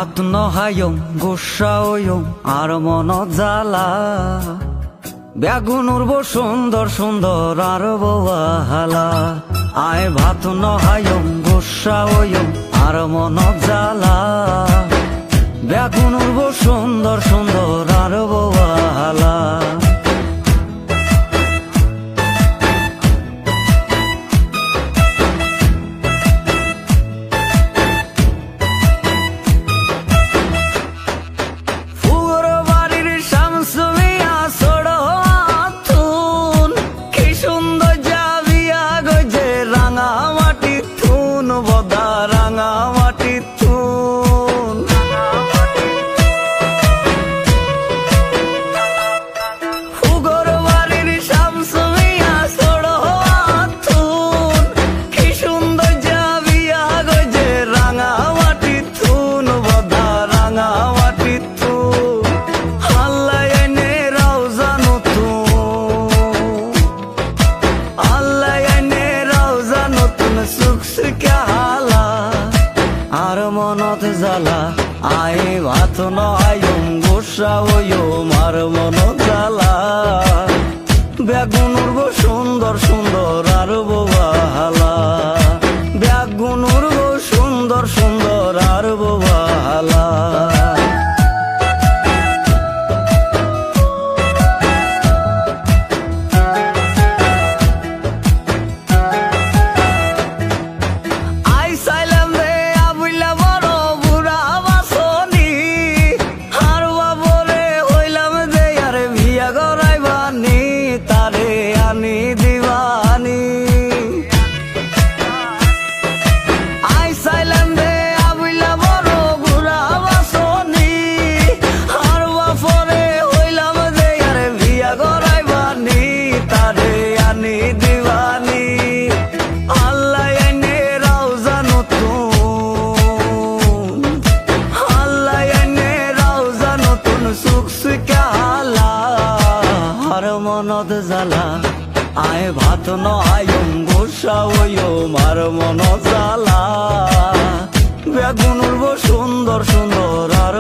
ভাত নহায়ম গোসাওয়ম আর মন জ্বালা বেগুন উড়ব সুন্দর সুন্দর আর বহালা আয় ভাত নহায়ম গোসাওয়ম আর মন জ্বালা বেগুন উড়ব সুন্দর সুন্দর আর বহালা আর মনত জ্বালা আয় ভাত নয়ম গোসাওয়ম আর মনত জ্বালা বেগুন উড়ব সুন্দর সুন্দর আর বহালা বেগুন উড়ব সুন্দর সুন্দর আর বহালা মনত জ্বালা আয় ভাত নয়ম গোসাওয়ম আর মনত জ্বালা বেগুন উড়ব সুন্দর সুন্দর আর